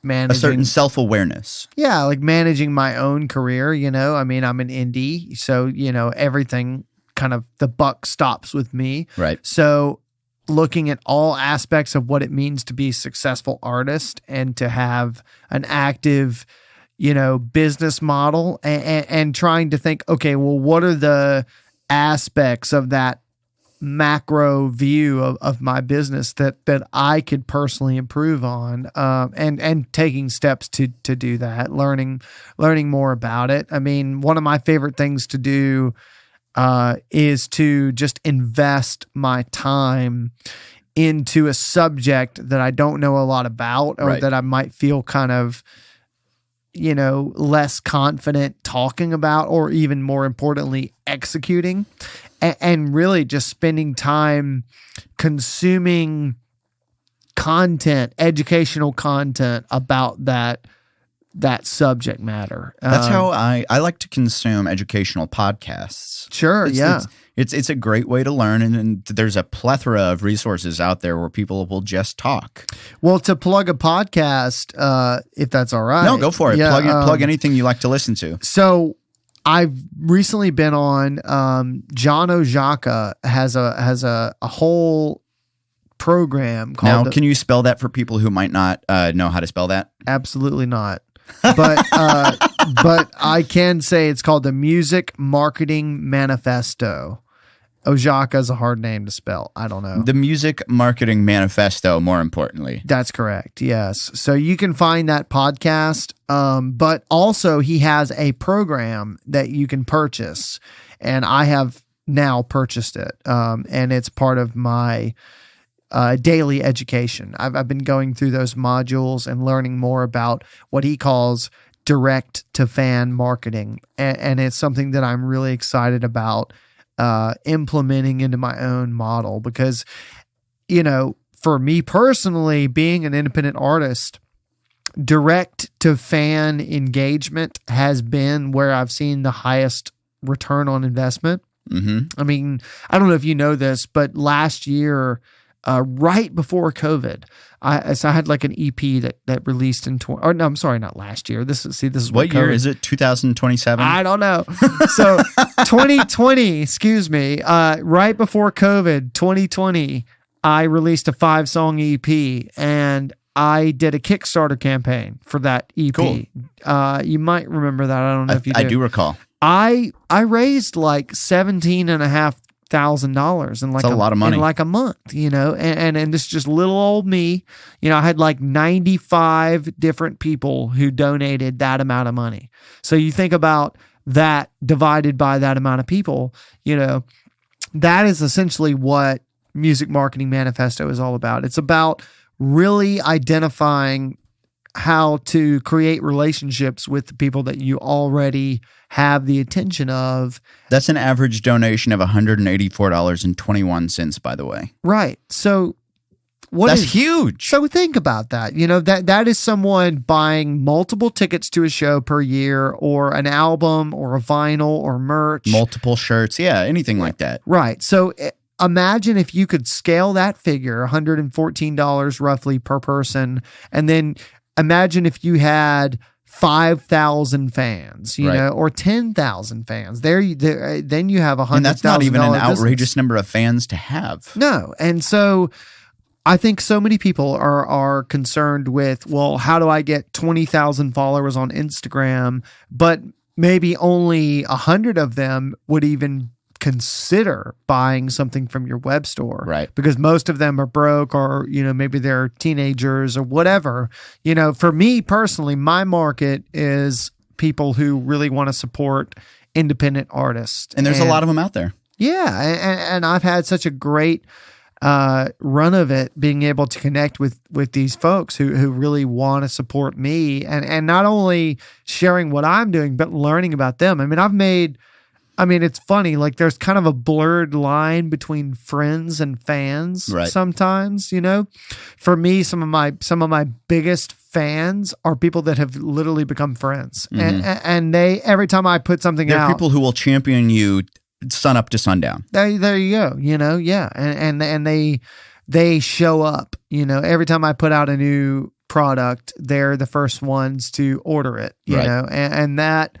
managing. A certain self-awareness. Yeah, like managing my own career, I mean, I'm an indie, so, everything kind of, the buck stops with me. Right. So looking at all aspects of what it means to be a successful artist and to have an active business model and trying to think, okay, well, what are the aspects of that macro view of my business that I could personally improve on, and taking steps to do that, learning more about it. I mean, one of my favorite things to do is to just invest my time into a subject that I don't know a lot about, or that I might feel kind of less confident talking about, or even more importantly, executing, and really just spending time consuming content, educational content about that subject matter. That's how I like to consume educational podcasts. Sure. It's a great way to learn, and there's a plethora of resources out there where people will just talk. Well, to plug a podcast, if that's all right. No, go for it. Yeah, plug anything you like to listen to. So I've recently been on, John Ojaka has a whole program called. Now, can you spell that for people who might not know how to spell that? Absolutely not. But I can say it's called the Music Marketing Manifesto. Ojaka is a hard name to spell. I don't know. The Music Marketing Manifesto, more importantly. That's correct. Yes. So you can find that podcast. But also he has a program that you can purchase, and I have now purchased it. And it's part of my daily education. I've been going through those modules and learning more about what he calls direct to fan marketing. And it's something that I'm really excited about implementing into my own model, because, for me personally, being an independent artist, direct to fan engagement has been where I've seen the highest return on investment. Mm-hmm. I mean, I don't know if you know this, but last year, right before COVID, I had like an EP that released in I'm sorry, not last year. This is what year is it? 2027? I don't know. So 2020, excuse me, right before COVID, 2020, I released a 5-song EP, and I did a Kickstarter campaign for that EP. Cool. You might remember that. I don't know if you do. I do recall. I raised like $17.5 $100,000 in like That's a lot of money. in like a month, and this is just little old me. I had like 95 different people who donated that amount of money. So you think about that divided by that amount of people, that is essentially what Music Marketing Manifesto is all about. It's about really identifying how to create relationships with the people that you already have the attention of. That's an average donation of $184.21, by the way. Right. So that's huge. So think about that. That is someone buying multiple tickets to a show per year, or an album, or a vinyl, or merch. Multiple shirts. Yeah, anything like that. Right. So imagine if you could scale that figure, $114 roughly per person, and then imagine if you had 5,000 fans, or 10,000 fans. Then you have $100,000. And that's not even an outrageous business. number of fans to have. No. And so I think so many people are concerned with, well, how do I get 20,000 followers on Instagram? But maybe only 100 of them would even consider buying something from your web store, right? Because most of them are broke, or maybe they're teenagers or whatever. For me personally, my market is people who really want to support independent artists, and there's a lot of them out there. Yeah, and I've had such a great run of it, being able to connect with these folks who really want to support me, and not only sharing what I'm doing, but learning about them. It's funny, like there's kind of a blurred line between friends and fans sometimes, For me, some of my biggest fans are people that have literally become friends. Mm-hmm. And they, every time I put something out, they're people who will champion you sun up to sundown. There you go, yeah. And they show up, every time I put out a new product, they're the first ones to order it, you know, and that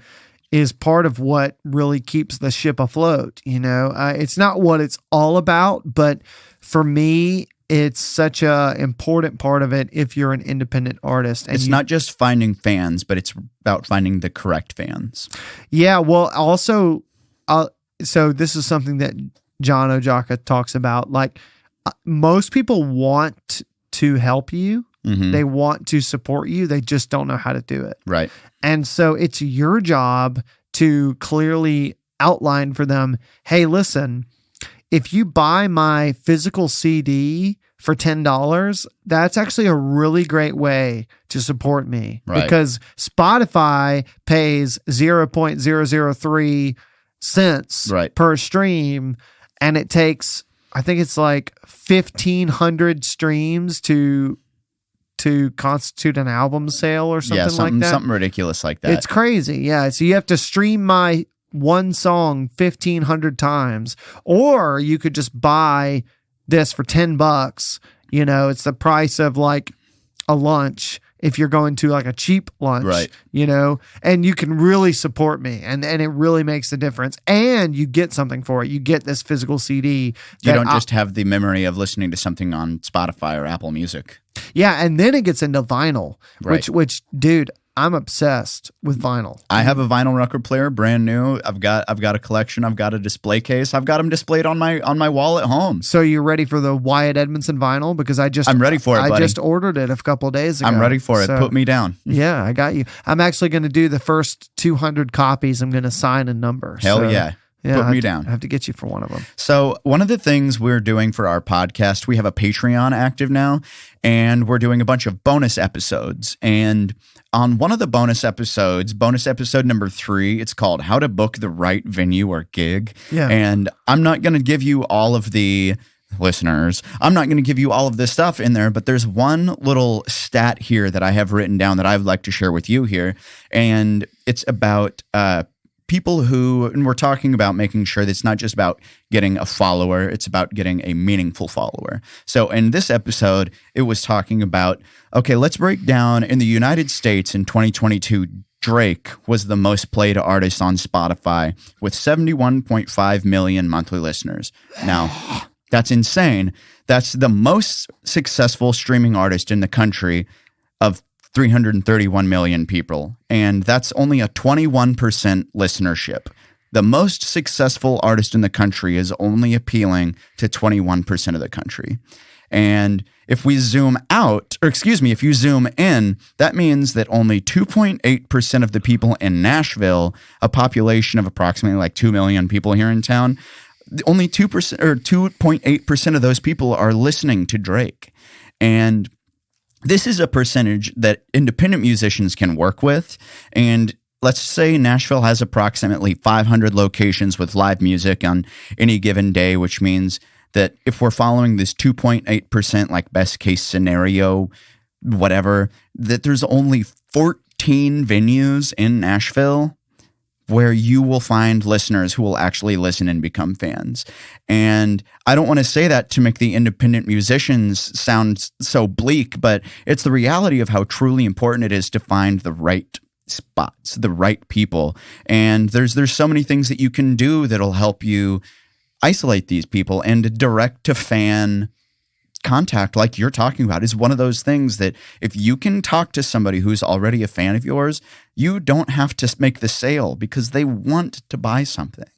is part of what really keeps the ship afloat. It's not what it's all about, but for me, it's such a important part of it if you're an independent artist. And it's not just finding fans, but it's about finding the correct fans. Yeah. Well, also, so this is something that John Ojaka talks about. Like, most people want to help you. Mm-hmm. They want to support you. They just don't know how to do it. Right. And so it's your job to clearly outline for them, hey, listen, if you buy my physical CD for $10, that's actually a really great way to support me. Right. Because Spotify pays 0.003 cents per stream, and it takes, I think it's like 1,500 streams to constitute an album sale or something like that. Something ridiculous like that. It's crazy. Yeah. So you have to stream my one song 1,500 times, or you could just buy this for $10. It's the price of like a lunch if you're going to like a cheap lunch, and you can really support me, and it really makes a difference. And you get something for it. You get this physical CD. You don't just have the memory of listening to something on Spotify or Apple Music. Yeah, and then it gets into vinyl, which dude, I'm obsessed with vinyl. I have a vinyl record player, brand new. I've got a collection. I've got a display case. I've got them displayed on my wall at home. So you're ready for the Wyatt Edmondson vinyl? Because I'm ready for it, buddy. I just ordered it a couple of days ago. I'm ready for it. Put me down. Yeah, I got you. I'm actually going to do the first 200 copies. I'm going to sign a number. Hell yeah. Put me down. I have to get you for one of them. So one of the things we're doing for our podcast, we have a Patreon active now, and we're doing a bunch of bonus episodes. And on one of the bonus episode number 3, it's called How to Book the Right Venue or Gig. Yeah. And I'm not going to give you all of the listeners, I'm not going to give you all of this stuff in there, but there's one little stat here that I have written down that I would like to share with you here. And it's about people who, and we're talking about making sure that it's not just about getting a follower, it's about getting a meaningful follower. So in this episode, it was talking about, okay, let's break down in the United States in 2022, Drake was the most played artist on Spotify with 71.5 million monthly listeners. Now, that's insane. That's the most successful streaming artist in the country of 331 million people. And that's only a 21% listenership. the most successful artist in the country is only appealing to 21% of the country. And if we zoom out, or excuse me, if you zoom in, that means that only 2.8% of the people in Nashville, a population of approximately like 2 million people here in town, only 2% or 2.8% of those people are listening to Drake. And this is a percentage that independent musicians can work with. And let's say Nashville has approximately 500 locations with live music on any given day, which means that if we're following this 2.8% like best case scenario, whatever, that there's only 14 venues in Nashville where you will find listeners who will actually listen and become fans. And I don't want to say that to make the independent musicians sound so bleak, but it's the reality of how truly important it is to find the right spots, the right people. And there's so many things that you can do that'll help you isolate these people, and direct to fan contact like you're talking about is one of those things that if you can talk to somebody who's already a fan of yours, you don't have to make the sale because they want to buy something.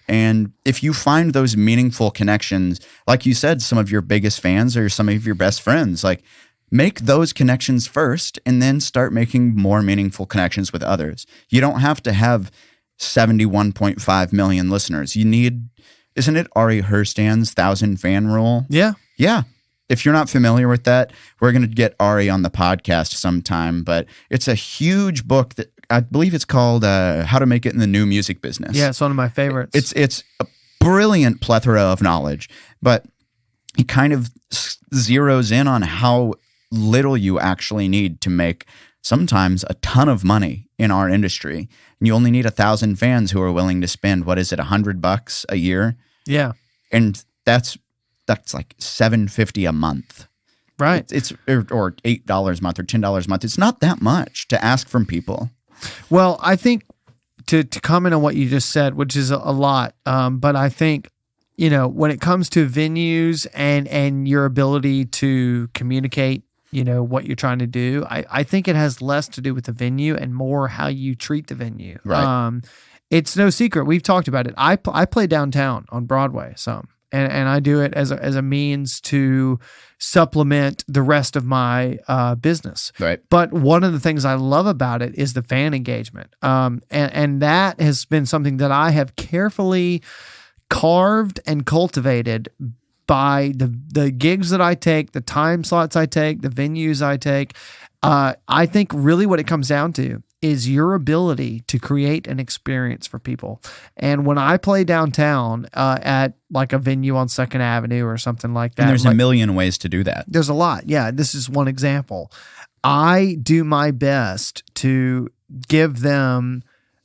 And if you find those meaningful connections, like you said, some of your biggest fans are some of your best friends, like make those connections first and then start making more meaningful connections with others. You don't have to have 71.5 million listeners. You need, isn't it Ari Herstand's 1,000 fan rule? Yeah. Yeah. If you're not familiar with that, we're going to get Ari on the podcast sometime, but it's a huge book that I believe it's called How to Make It in the New Music Business. Yeah, it's one of my favorites. It's a brilliant plethora of knowledge, but he kind of zeroes in on how little you actually need to make sometimes a ton of money in our industry. And you only need 1,000 fans who are willing to spend, what is it, $100 a year? Yeah. And that's like $7.50 a month. Right. It's or $8 a month or $10 a month. It's not that much to ask from people. Well, I think to comment on what you just said, which is a lot, but I think, you know, when it comes to venues and your ability to communicate, you know, what you're trying to do, I think it has less to do with the venue and more how you treat the venue. Right. It's no secret. We've talked about it. I play downtown on Broadway some, and I do it as a means to supplement the rest of my business. Right. But one of the things I love about it is the fan engagement. And that has been something that I have carefully carved and cultivated by the gigs that I take, the time slots I take, the venues I take. I think really what it comes down to is your ability to create an experience for people. And when I play downtown at like a venue on 2nd Avenue or something like that. And there's a million ways to do that. There's a lot. Yeah, this is one example. I do my best to give them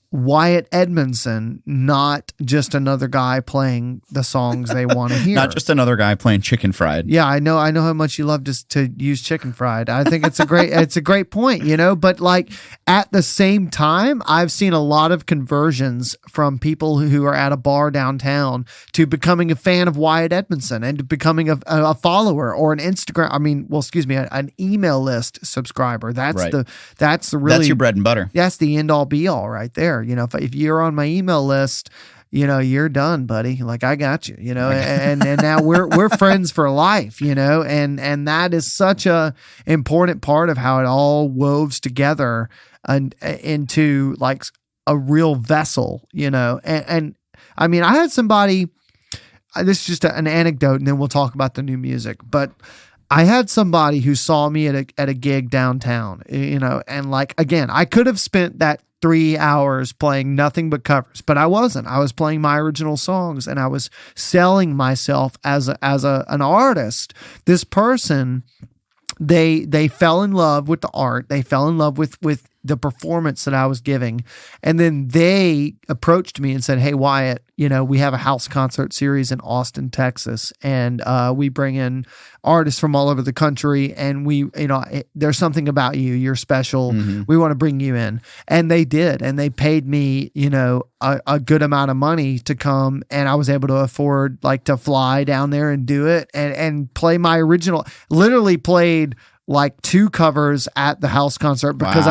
Wyatt Edmondson, not just another guy playing the songs they want to hear. Not just another guy playing Chicken Fried. Yeah, I know how much you love to use Chicken Fried. I think it's a great point, you know, but like at the same time, I've seen a lot of conversions from people who are at a bar downtown to becoming a fan of Wyatt Edmondson and to becoming a follower or an Instagram, an email list subscriber. That's right. That's your bread and butter. That's the end all be all right there. You know, if you're on my email list, you know, you're done, buddy. Like I got you, you know, and now we're friends for life, you know, and that is such a important part of how it all woves together and into like a real vessel, you know, and I mean, I had somebody, this is just an anecdote and then we'll talk about the new music, but I had somebody who saw me at a gig downtown, you know, and like, again, I could have spent that 3 hours playing nothing but covers, but I wasn't. I was playing my original songs and I was selling myself as an artist. This person, they fell in love with the art. They fell in love with the performance that I was giving. And then they approached me and said, "Hey, Wyatt, you know, we have a house concert series in Austin, Texas, and we bring in artists from all over the country. And we, you know, there's something about you. You're special. Mm-hmm. We want to bring you in." And they did. And they paid me, you know, a good amount of money to come. And I was able to afford like to fly down there and do it and play my original, literally played like 2 covers at the house concert because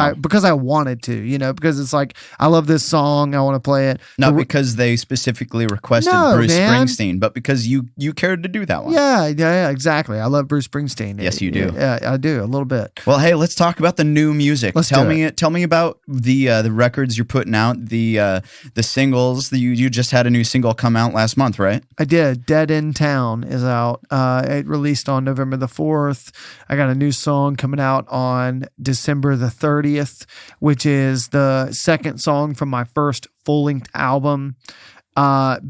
I wanted to, you know, because it's like, I love this song, I want to play it. Not because they specifically requested Bruce Springsteen, but because you cared to do that one. Yeah, exactly. I love Bruce Springsteen. Yes, you do. Yeah, I do a little bit. Well, hey, let's talk about the new music. Tell me about the records you're putting out, the singles. You just had a new single come out last month, right? I did. Dead in Town is out. It released on November the 4th. I got a new song coming out on December the 30th, which is the second song from my first full-length album.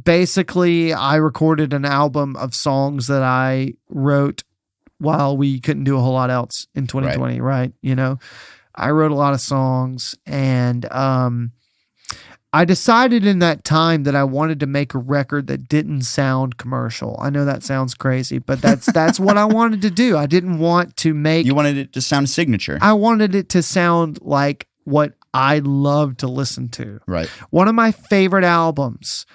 Basically, I recorded an album of songs that I wrote while we couldn't do a whole lot else in 2020, right? You know, I wrote a lot of songs, and I decided in that time that I wanted to make a record that didn't sound commercial. I know that sounds crazy, but that's what I wanted to do. I didn't want to make... You wanted it to sound signature. I wanted it to sound like what I love to listen to. Right. One of my favorite albums,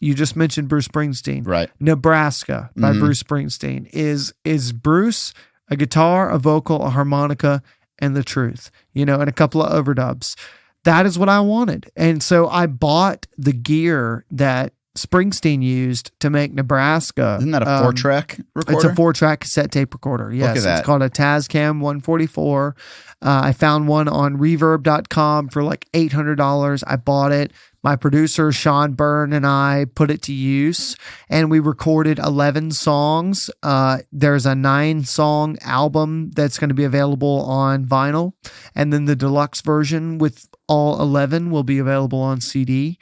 you just mentioned Bruce Springsteen. Right. Nebraska by Bruce Springsteen is Bruce, a guitar, a vocal, a harmonica, and the truth, you know, and a couple of overdubs. That is what I wanted. And so I bought the gear that Springsteen used to make Nebraska. Isn't that a 4-track recorder? It's a 4-track cassette tape recorder. Yes. Look at that. It's called a Tascam 144. I found one on reverb.com for like $800. I bought it. My producer, Sean Byrne, and I put it to use, and we recorded 11 songs. There's a 9-song album that's going to be available on vinyl, and then the deluxe version with all 11 will be available on CD.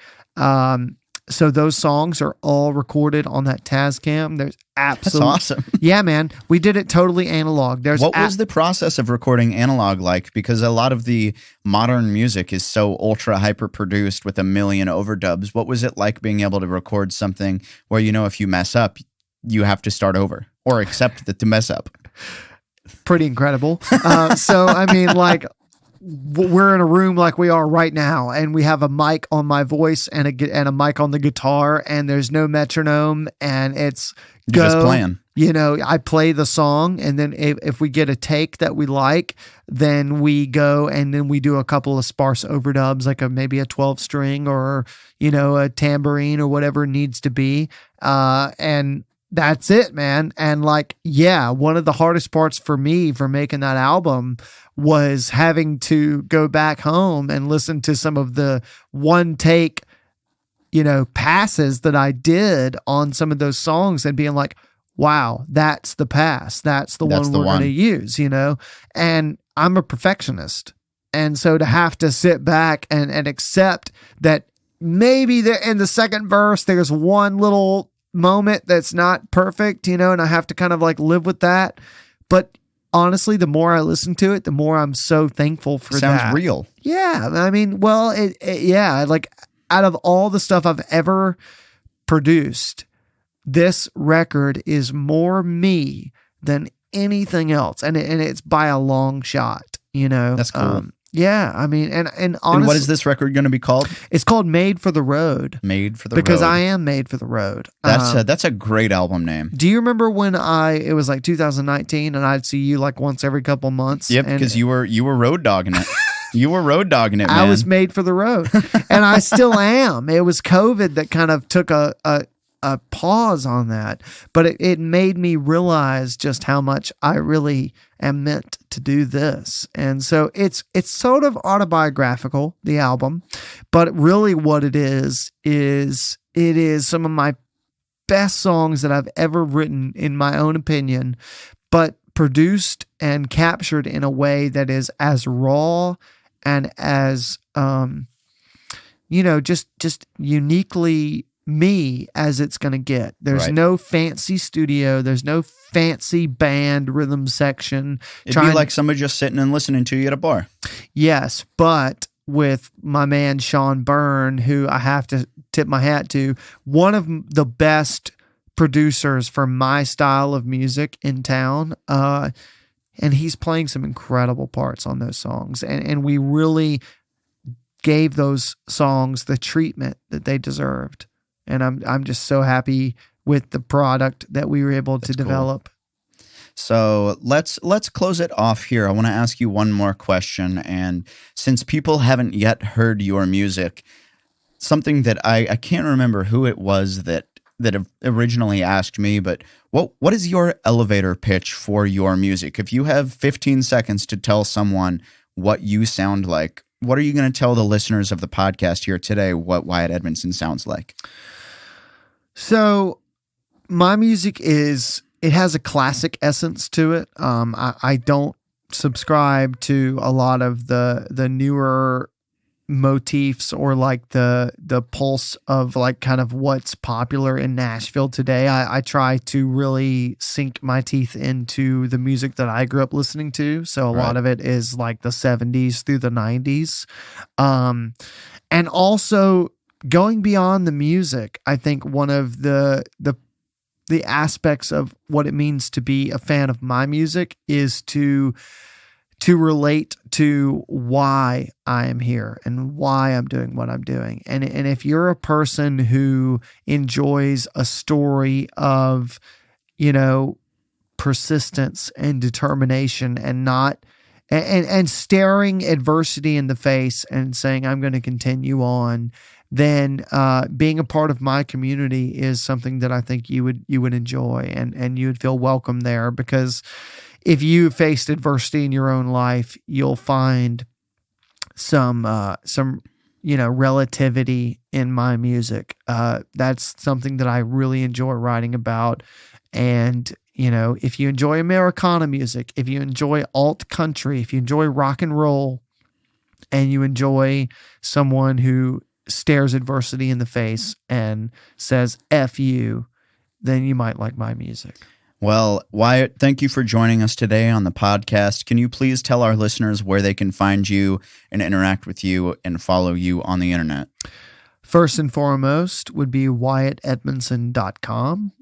So those songs are all recorded on that Tascam. There's absolutely... That's awesome. Yeah, man. We did it totally analog. What was the process of recording analog like? Because a lot of the modern music is so ultra hyper produced with a million overdubs. What was it like being able to record something where, you know, if you mess up, you have to start over or accept that to mess up? Pretty incredible. So, I mean, like... We're in a room like we are right now, and we have a mic on my voice and a mic on the guitar, and there's no metronome, and it's You're just playing. You know, I play the song, and then if we get a take that we like, then we go and then we do a couple of sparse overdubs, like maybe a 12-string or, you know, a tambourine or whatever it needs to be, and that's it, man. And like, yeah, one of the hardest parts for me for making that album was having to go back home and listen to some of the one take, you know, passes that I did on some of those songs and being like, wow, that's the pass. That's the one we're going to use, you know? And I'm a perfectionist. And so to have to sit back and accept that maybe in the second verse, there's one little moment that's not perfect, you know, and I have to kind of like live with that. But honestly, the more I listen to it, the more I'm so thankful for that. Sounds real. Yeah. I mean, well, yeah, like out of all the stuff I've ever produced, this record is more me than anything else. And it's by a long shot, you know. That's cool. Yeah, I mean, and honestly, and what is this record going to be called? It's called Made for the Road. Made for the Road. Because I am made for the road. That's a great album name. Do you remember when it was like 2019 and I'd see you like once every couple months? Yep, because you were road dogging it. You were road dogging it, man. I was made for the road. And I still am. It was COVID that kind of took a pause on that, but it made me realize just how much I really am meant to do this. And so it's sort of autobiographical, the album, but really what it is some of my best songs that I've ever written, in my own opinion, but produced and captured in a way that is as raw and as, you know, just uniquely me as it's going to get. There's no fancy studio. There's no fancy band rhythm section. It'd be like somebody just sitting and listening to you at a bar. Yes, but with my man Sean Byrne, who I have to tip my hat to, one of the best producers for my style of music in town. And he's playing some incredible parts on those songs. And we really gave those songs the treatment that they deserved. And I'm just so happy with the product that we were able to develop. So let's close it off here. I want to ask you one more question. And since people haven't yet heard your music, something that I can't remember who it was that originally asked me, but what is your elevator pitch for your music? If you have 15 seconds to tell someone what you sound like, what are you going to tell the listeners of the podcast here today what Wyatt Edmondson sounds like? So my music it has a classic essence to it. I don't subscribe to a lot of the newer motifs or like the pulse of like kind of what's popular in Nashville today. I try to really sink my teeth into the music that I grew up listening to. So a lot of it is like the 70s through the 90s. And also going beyond the music, I think one of the aspects of what it means to be a fan of my music is to relate to why I am here and why I'm doing what I'm doing. And if you're a person who enjoys a story of, persistence and determination and staring adversity in the face and saying, I'm going to continue on, then being a part of my community is something that I think you would enjoy and you would feel welcome there, because if you faced adversity in your own life, you'll find some relativity in my music. That's something that I really enjoy writing about. And if you enjoy Americana music, if you enjoy alt country, if you enjoy rock and roll, and you enjoy someone who stares adversity in the face and says F you, then you might like my music. Well, Wyatt, thank you for joining us today on the podcast. Can you please tell our listeners where they can find you and interact with you and follow you on the internet? First and foremost would be WyattEdmondson.com.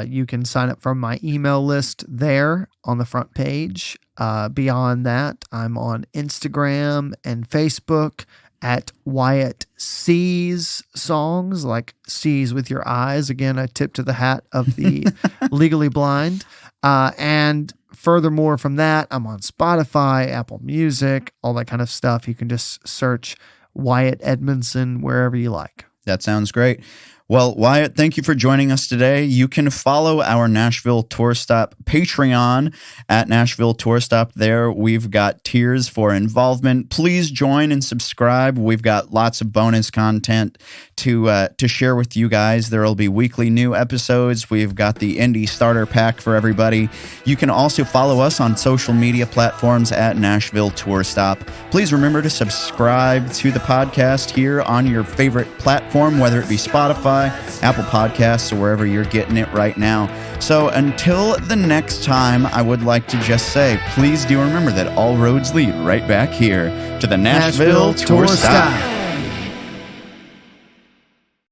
You can sign up for my email list there on the front page. Beyond that, I'm on Instagram and Facebook at Wyatt Sees Songs, like sees with your eyes. Again, a tip to the hat of the legally blind. And furthermore from that, I'm on Spotify, Apple Music, all that kind of stuff. You can just search Wyatt Edmondson wherever you like. That sounds great. Well, Wyatt, thank you for joining us today. You can follow our Nashville Tour Stop Patreon at Nashville Tour Stop there. We've got tiers for involvement. Please join and subscribe. We've got lots of bonus content to share with you guys. There will be weekly new episodes. We've got the Indie Starter Pack for everybody. You can also follow us on social media platforms at Nashville Tour Stop. Please remember to subscribe to the podcast here on your favorite platform, whether it be Spotify, Apple Podcasts, or wherever you're getting it right now. So until the next time, I would like to just say, please do remember that all roads lead right back here to the Nashville Tour Stop.